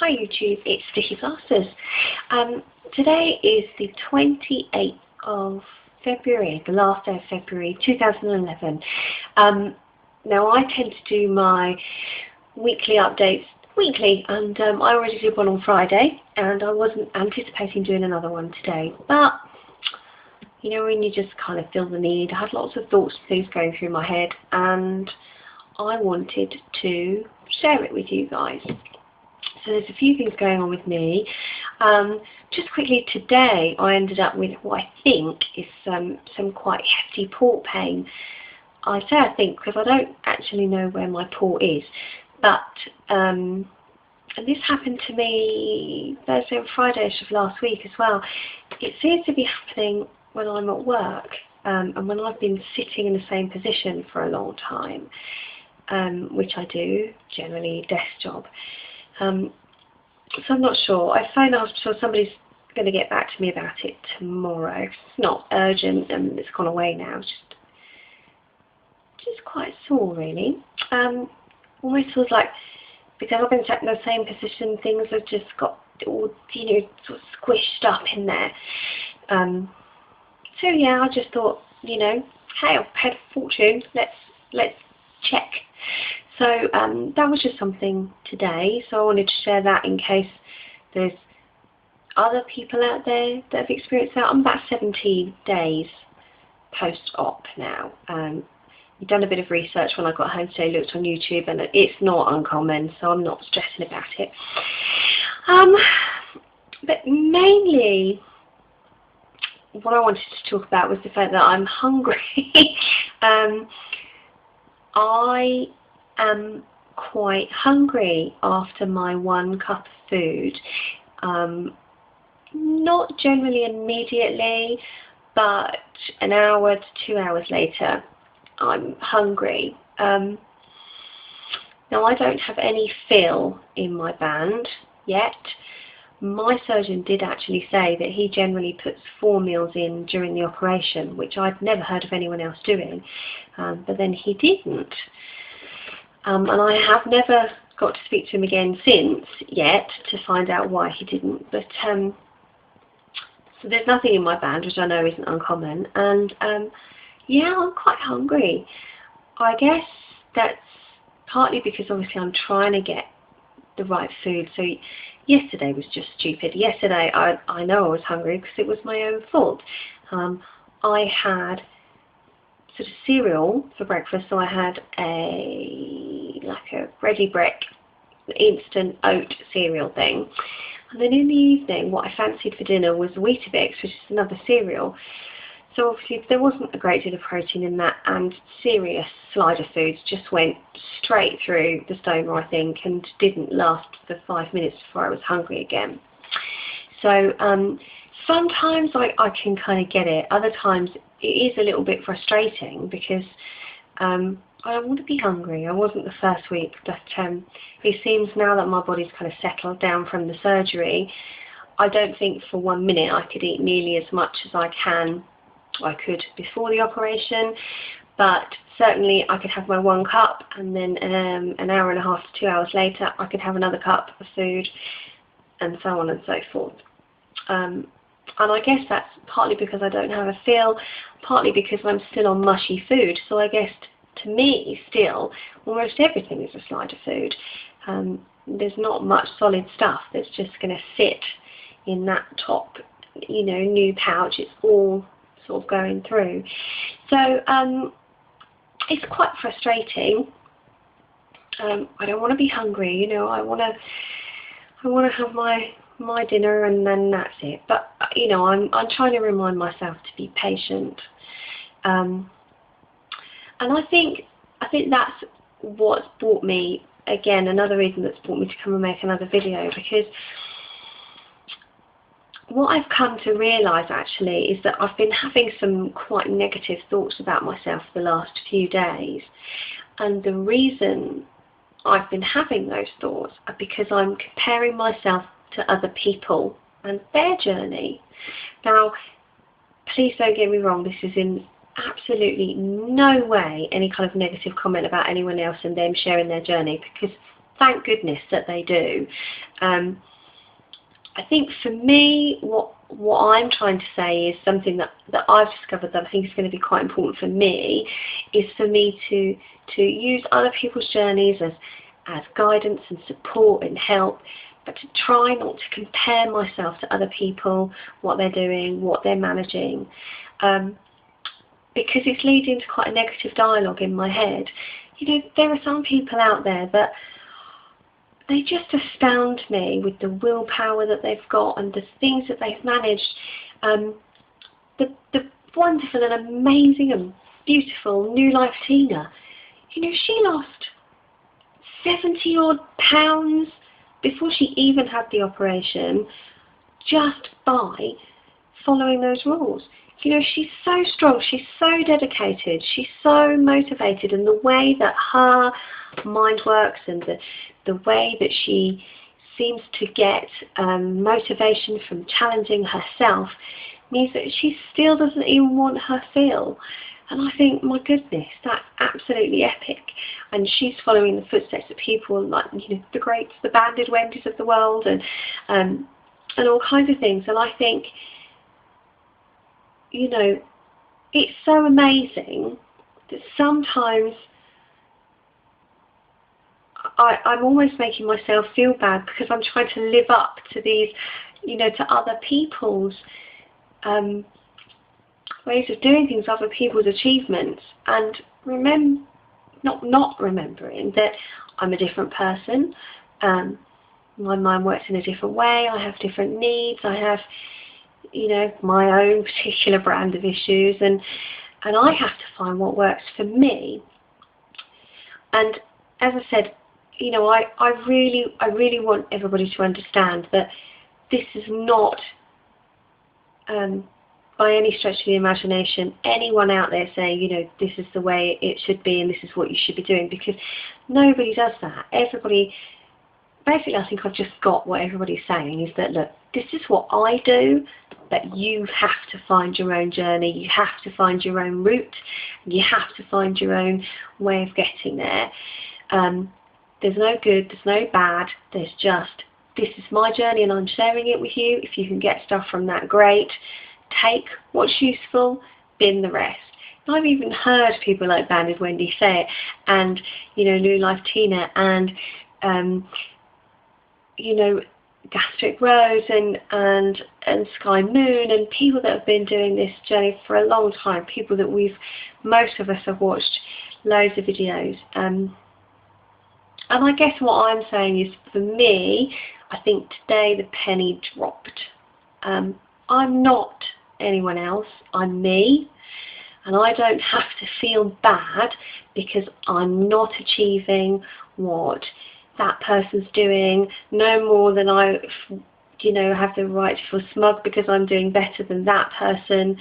Hi YouTube, it's Sticky Plasters. Today is the 28th of February, the last day of February 2011. Now I tend to do my weekly updates weekly, and I already did one on Friday, and I wasn't anticipating doing another one today. But you know, when you just kind of feel the need, I had lots of thoughts and things going through my head, and I wanted to share it with you guys. So there's a few things going on with me. Just quickly, today I ended up with what I think is some quite hefty port pain. I say I think because I don't actually know where my port is, but and this happened to me Thursday and Friday-ish of last week as well. It seems to be happening when I'm at work, and when I've been sitting in the same position for a long time, which I do, generally desk job. So I'm not sure. I phoned up, so somebody's going to get back to me about it tomorrow. It's not urgent and it's gone away now. It's just quite sore, really. Almost feels like because I've been sat in the same position, things have just got all, you know, sort of squished up in there. So yeah, I just thought, you know, hey, I've paid a fortune. Let's check. So that was just something today, so I wanted to share that in case there's other people out there that have experienced that. I'm about 70 days post-op now. I've done a bit of research when I got home today, looked on YouTube, and it's not uncommon, so I'm not stressing about it. But mainly what I wanted to talk about was the fact that I'm hungry. I am quite hungry after my 1 cup of food. Not generally immediately, but an hour to 2 hours later, I'm hungry. Now I don't have any fill in my band yet. My surgeon did actually say that he generally puts 4 meals in during the operation, which I'd never heard of anyone else doing, but then he didn't. And I have never got to speak to him again since yet to find out why he didn't. But so there's nothing in my band, which I know isn't uncommon. And yeah, I'm quite hungry. I guess that's partly because obviously I'm trying to get the right food. So yesterday was just stupid. Yesterday I know I was hungry because it was my own fault. I had sort of cereal for breakfast, so I had like a Ready Brek instant oat cereal thing, and then in the evening what I fancied for dinner was Weetabix, which is another cereal. So obviously there wasn't a great deal of protein in that, and serious slider foods just went straight through the stoner, I think, and didn't last for 5 minutes before I was hungry again. So sometimes I can kind of get it. Other times it is a little bit frustrating because I don't want to be hungry. I wasn't the first week, but it seems now that my body's kind of settled down from the surgery, I don't think for 1 minute I could eat nearly as much as I could before the operation, but certainly I could have my 1 cup, and then an hour and a half to 2 hours later I could have another cup of food, and so on and so forth. And I guess that's partly because I don't have a feel, partly because I'm still on mushy food. So I guess to me still almost everything is a slider food. There's not much solid stuff that's just going to sit in that top, you know, new pouch. It's all sort of going through. So it's quite frustrating. I don't want to be hungry, you know. I want to have my dinner and then that's it. But you know, I'm trying to remind myself to be patient. And I think that's what's brought me, again, another reason that's brought me to come and make another video, because what I've come to realise actually is that I've been having some quite negative thoughts about myself the last few days, and the reason I've been having those thoughts are because I'm comparing myself to other people and their journey. Now, please don't get me wrong, this is in absolutely no way any kind of negative comment about anyone else and them sharing their journey, because thank goodness that they do. I think for me, what I'm trying to say is something that I've discovered that I think is going to be quite important for me, is for me to use other people's journeys as guidance and support and help, but to try not to compare myself to other people, what they're doing, what they're managing, because it's leading to quite a negative dialogue in my head. You know, there are some people out there that they just astound me with the willpower that they've got and the things that they've managed. The wonderful and amazing and beautiful New Life Tina, you know, she lost 70 odd pounds before she even had the operation, just by following those rules. You know, she's so strong, she's so dedicated, she's so motivated, and the way that her mind works and the way that she seems to get motivation from challenging herself means that she still doesn't even want her fill. And I think, my goodness, that's absolutely epic. And she's following the footsteps of people like, you know, the greats, the Banded Wendy's of the world, and all kinds of things. And I think, you know, it's so amazing that sometimes I'm almost making myself feel bad because I'm trying to live up to these, you know, to other people's ways of doing things, other people's achievements, and not remembering that I'm a different person. My mind works in a different way. I have different needs. I have, you know, my own particular brand of issues, and I have to find what works for me. And as I said, you know, I really want everybody to understand that this is not by any stretch of the imagination anyone out there saying, you know, this is the way it should be and this is what you should be doing, because nobody does that. Everybody, basically, I think I've just got what everybody's saying is that, look, this is what I do, but you have to find your own journey, you have to find your own route, you have to find your own way of getting there. There's no good, there's no bad, there's just, this is my journey and I'm sharing it with you. If you can get stuff from that, great. Take what's useful, bin the rest. And I've even heard people like Banded Wendy say it, and, you know, New Life Tina, and you know, Gastric Rose and Sky Moon, and people that have been doing this journey for a long time, people that most of us have watched loads of videos. And I guess what I'm saying is, for me, I think today the penny dropped. I'm not anyone else, I'm me, and I don't have to feel bad because I'm not achieving what that person's doing, no more than I, you know, have the right to feel smug because I'm doing better than that person.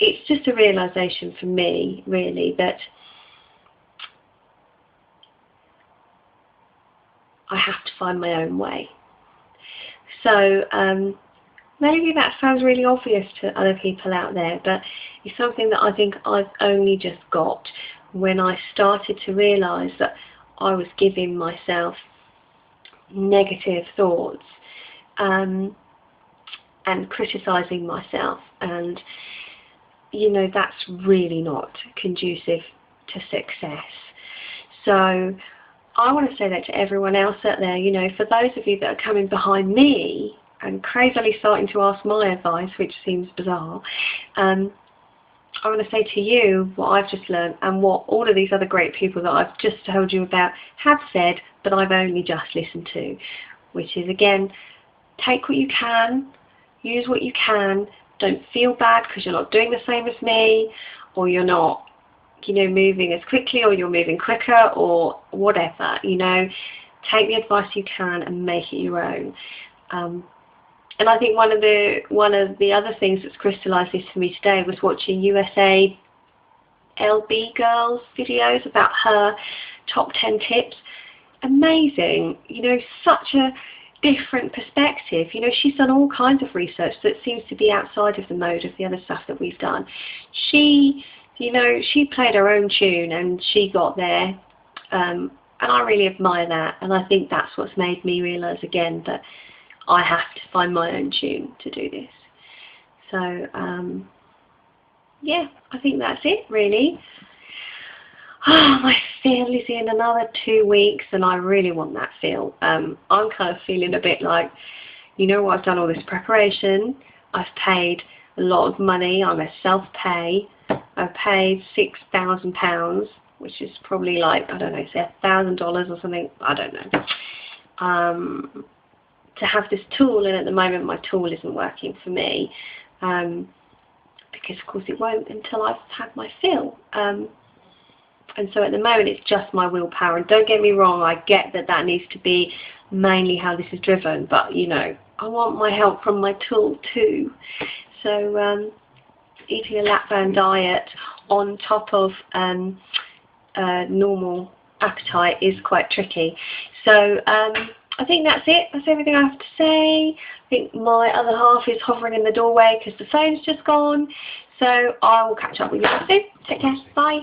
It's just a realisation for me, really, that I have to find my own way. So maybe that sounds really obvious to other people out there, but it's something that I think I've only just got when I started to realise that I was giving myself negative thoughts and criticising myself, and, you know, that's really not conducive to success. So I want to say that to everyone else out there, you know, for those of you that are coming behind me and crazily starting to ask my advice, which seems bizarre, I want to say to you what I've just learned and what all of these other great people that I've just told you about have said, but I've only just listened to, which is, again, take what you can, use what you can, don't feel bad because you're not doing the same as me, or you're not, you know, moving as quickly, or you're moving quicker, or whatever. You know, take the advice you can and make it your own. And I think one of the other things that's crystallised this for me today was watching USA LB Girl's videos about her top 10 tips. Amazing, you know, such a different perspective. You know, she's done all kinds of research that seems to be outside of the mode of the other stuff that we've done. She, you know, she played her own tune and she got there And I really admire that, and I think that's what's made me realise again that I have to find my own tune to do this. So, yeah, I think that's it, really. My feel is in another 2 weeks, and I really want that feel. I'm kind of feeling a bit like, you know what, I've done all this preparation, I've paid a lot of money, I'm a self-pay, I've paid £6,000, which is probably like, I don't know, say $1,000 or something, I don't know, to have this tool, and at the moment my tool isn't working for me, because of course it won't until I've had my fill, and so at the moment it's just my willpower, and don't get me wrong, I get that that needs to be mainly how this is driven, but you know, I want my help from my tool too. So eating a lap band diet on top of normal appetite is quite tricky. So I think that's it. That's everything I have to say. I think my other half is hovering in the doorway because the phone's just gone. So I will catch up with you soon. Take care. Bye.